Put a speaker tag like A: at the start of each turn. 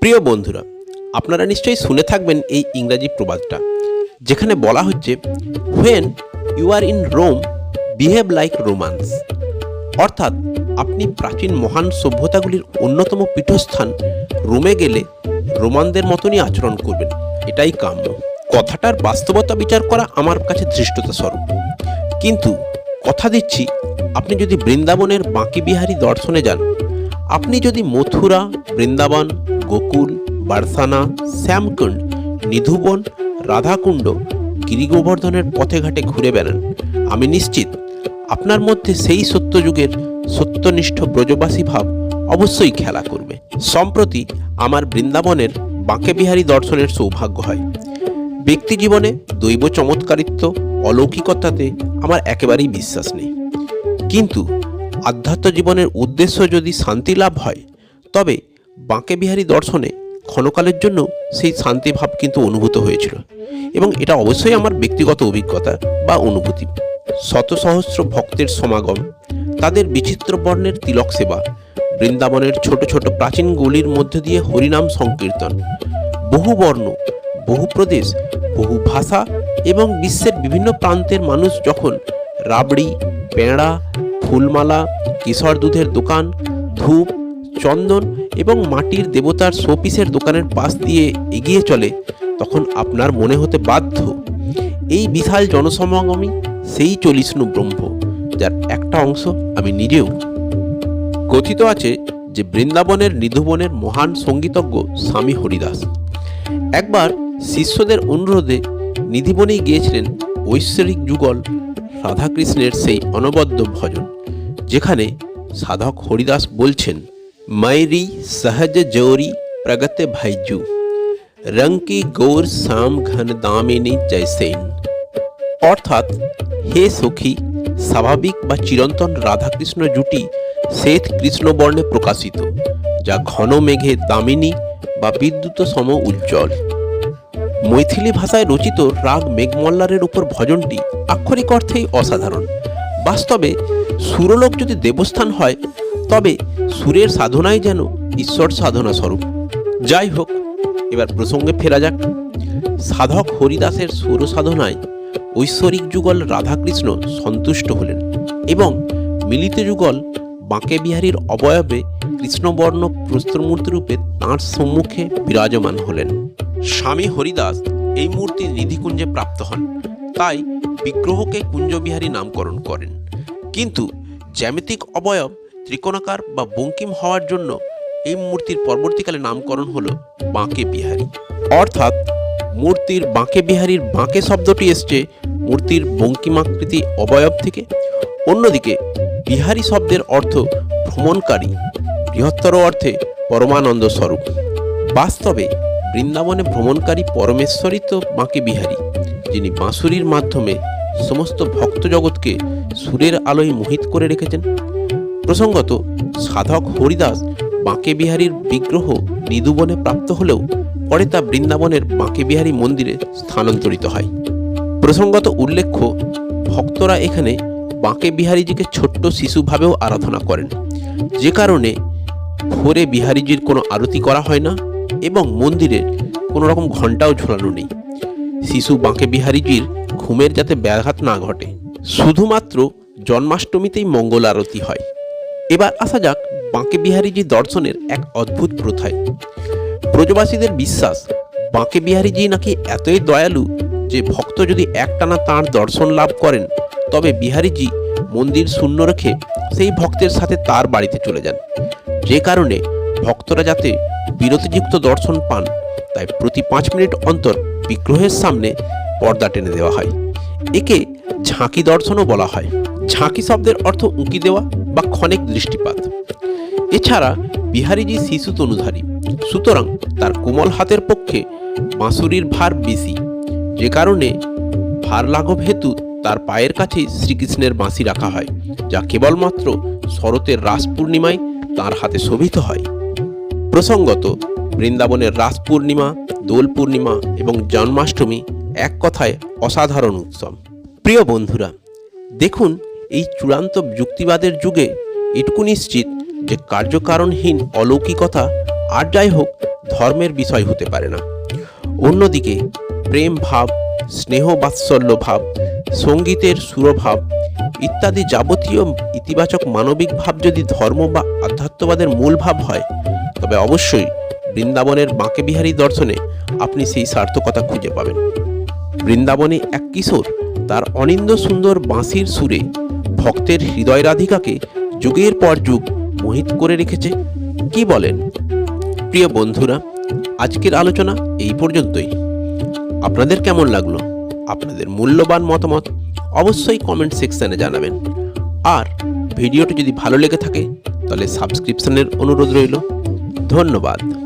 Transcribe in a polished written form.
A: প্রিয় বন্ধুরা, আপনারা নিশ্চয়ই শুনে থাকবেন এই ইংরাজি প্রবাদটা, যেখানে বলা হচ্ছে when you are in Rome behave like Romans. অর্থাৎ আপনি প্রাচীন মহান সভ্যতাগুলির অন্যতম পীঠস্থান রোমে গেলে রোমানদের মতনই আচরণ করবেন, এটাই কাম্য। কথাটার বাস্তবতা বিচার করা আমার কাছে ধৃষ্টতা স্বরূপ, কিন্তু কথা দিচ্ছি আপনি যদি বৃন্দাবনের বাঁকি বিহারী দর্শনে যান, আপনি যদি মথুরা, বৃন্দাবন, গোকুল, বারসানা, শ্যামকুণ্ড, নিধুবন, রাধাকুণ্ড, গিরিগোবর্ধনের পথে ঘাটে ঘুরে বেড়ান, আমি নিশ্চিত আপনার মধ্যে সেই সত্যযুগের সত্যনিষ্ঠ ব্রজবাসী ভাব অবশ্যই খেলা করবে। সম্প্রতি আমার বৃন্দাবনের বাঁকে বিহারী দর্শনের সৌভাগ্য হয়। ব্যক্তি জীবনে দৈব চমৎকারিত্ব, অলৌকিকতাতে আমার একেবারেই বিশ্বাস নেই, কিন্তু আধ্যাত্ম জীবনের উদ্দেশ্য যদি শান্তি লাভ হয়, তবে বাঁকে বিহারী দর্শনে ক্ষণকালের জন্য সেই শান্তিভাব কিন্তু অনুভূত হয়েছিল, এবং এটা অবশ্যই আমার ব্যক্তিগত অভিজ্ঞতা বা অনুভূতি। শত সহস্র ভক্তের সমাগম, তাদের বিচিত্র বর্ণের তিলক সেবা, বৃন্দাবনের ছোট ছোট প্রাচীন গলির মধ্যে দিয়ে হরিনাম সংকীর্তন, বহু বর্ণ, বহু প্রদেশ, বহু ভাষা এবং বিশ্বের বিভিন্ন প্রান্তের মানুষ যখন রাবড়ি, পেঁড়া, ফুলমালা, কেশর দুধের দোকান, ধূপ, চন্দন এবং মাটির দেবতার শোপিসের দোকানের পাশ দিয়ে এগিয়ে চলে, তখন আপনার মনে হতে বাধ্য এই বিশাল জনসমাগমই সেই চলিষ্ণু ব্রহ্ম, যার একটা অংশ আমি নিজেও। কথিত আছে যে বৃন্দাবনের নিধুবনের মহান সঙ্গীতজ্ঞ স্বামী হরিদাস একবার শিষ্যদের অনুরোধে নিধিবনেই গিয়েছিলেন ঐশ্বরিক যুগল রাধাকৃষ্ণের সেই অনবদ্য ভজন, যেখানে সাধক হরিদাস বলছেন, মাইরি সহজ জৌরি প্রগতে ভাইজু রঙ্কি গৌর শ্যাম ঘন দামিনী জয়সেন। অর্থাৎ, হে সখী, স্বাভাবিক বা চিরন্তন রাধাকৃষ্ণ জুটি শ্বেত কৃষ্ণবর্ণে প্রকাশিত, যা ঘন মেঘে দামিনী বা বিদ্যুৎ সম উজ্জ্বল। মৈথিলি ভাষায় রচিত রাগ মেঘমল্লারের উপর ভজনটি আক্ষরিক অর্থেই অসাধারণ। বাস্তবে সুরলোক যদি দেবস্থান হয়, তবে সুরের সাধনাই যেন ঈশ্বর সাধনা স্বরূপ। যাই হোক, এবার প্রসঙ্গে ফেরা যাক। সাধক হরিদাসের সুর সাধনায় ঐশ্বরিক যুগল রাধাকৃষ্ণ সন্তুষ্ট হলেন এবং মিলিত যুগল বাঁকে বিহারীর অবয়বে কৃষ্ণবর্ণ প্রস্তরমূর্তি রূপে তাঁর সম্মুখে বিরাজমান হলেন। স্বামী হরিদাস এই মূর্তি নিধিকুঞ্জে প্রাপ্ত হন, তাই বিগ্রহকে কুঞ্জবিহারী নামকরণ করেন। কিন্তু জ্যামিতিক অবয়ব ত্রিকোণাকার বা বঙ্কিম হওয়ার জন্য এই মূর্তির পরবর্তীকালে নামকরণ হল বাঁকে বিহারী। অর্থাৎ মূর্তির বাঁকে বিহারীর বাঁকে শব্দটি এসছে মূর্তির বঙ্কিমাকৃতি অবয়ব থেকে। অন্যদিকে বিহারী শব্দের অর্থ ভ্রমণকারী, বৃহত্তর অর্থে পরমানন্দ স্বরূপ। বাস্তবে বৃন্দাবনে ভ্রমণকারী পরমেশ্বরই তো বাঁকে বিহারী, যিনি বাঁশুরির মাধ্যমে সমস্ত ভক্ত জগৎকে সুরের আলোয় মোহিত করে রেখেছেন। প্রসঙ্গত, সাধক হরিদাস বাঁকে বিহারীর বিগ্রহ নিধুবনে প্রাপ্ত হলেও পরে তা বৃন্দাবনের বাঁকে বিহারী মন্দিরে স্থানান্তরিত হয়। প্রসঙ্গত উল্লেখ্য, ভক্তরা এখানে বাঁকে বিহারীজিকে ছোট্ট শিশুভাবেও আরাধনা করেন, যে কারণে ভোরে বিহারীজির কোনো আরতি করা হয় না এবং মন্দিরে কোনো রকম ঘণ্টাও ঝোলানো নেই। শিশু বাঁকে বিহারীজির ঘুমের যাতে ব্যাঘাত না ঘটে। শুধুমাত্র জন্মাষ্টমীতেই মঙ্গল আরতি হয়। এবার আসা যাক বাঁকে বিহারীজি দর্শনের এক অদ্ভুত প্রথায়। ব্রজবাসীদের বিশ্বাস, বাঁকে বিহারীজি নাকি এতই দয়ালু যে ভক্ত যদি একটানা তাঁর দর্শন লাভ করেন, তবে বিহারীজি মন্দির শূন্য রেখে সেই ভক্তের সাথে তার বাড়িতে চলে যান। যে কারণে ভক্তরা যাতে বিরতিযুক্ত দর্শন পান, তাই প্রতি 5 মিনিট অন্তর বিগ্রহের সামনে পর্দা টেনে দেওয়া হয়। একে ঝাঁকি দর্শনও বলা হয়। ঝাঁকি শব্দের অর্থ উঁকি দেওয়া বা ক্ষণিক দৃষ্টিপাত। এছাড়া বিহারীজি শিশু তনুধারী, সুতরাং তার কোমল হাতের পক্ষে বাঁশুরির ভার বেশি, যে কারণে ভার লাঘব হেতু তার পায়ের কাছেই শ্রীকৃষ্ণের বাঁশি রাখা হয়, যা কেবলমাত্র শরতের রাস পূর্ণিমায় তাঁর হাতে শোভিত হয়। প্রসঙ্গত, বৃন্দাবনের রাস পূর্ণিমা, দোল পূর্ণিমা এবং জন্মাষ্টমী এক কথায় অসাধারণ উৎসব। প্রিয় বন্ধুরা, দেখুন, এই চূড়ান্ত যুক্তিবাদের যুগে এটুকু নিশ্চিত যে কার্যকারণহীন অলৌকিকতা আর যাই হোক ধর্মের বিষয় হতে পারে না। অন্যদিকে প্রেম ভাব, স্নেহ বাৎসল্য ভাব, সঙ্গীতের সুরভাব ইত্যাদি যাবতীয় ইতিবাচক মানবিক ভাব যদি ধর্ম বা আধ্যাত্মবাদের মূল ভাব হয়, তবে অবশ্যই বৃন্দাবনের বাঁকে বিহারী দর্শনে আপনি সেই সার্থকতা খুঁজে পাবেন। বৃন্দাবনে এক কিশোর তার অনিন্দ্য সুন্দর বাঁশির সুরে ভক্তের হৃদয় রাধিকাকে যুগের পর যুগ মোহিত করে রেখেছে। কি বলেন? প্রিয় বন্ধুরা, আজকের আলোচনা এই পর্যন্তই। আপনাদের কেমন লাগলো? আপনাদের মূল্যবান মতামত অবশ্যই কমেন্ট সেকশনে জানাবেন। আর ভিডিওটি যদি ভালো লেগে থাকে তাহলে সাবস্ক্রিপশনের অনুরোধ রইল। ধন্যবাদ।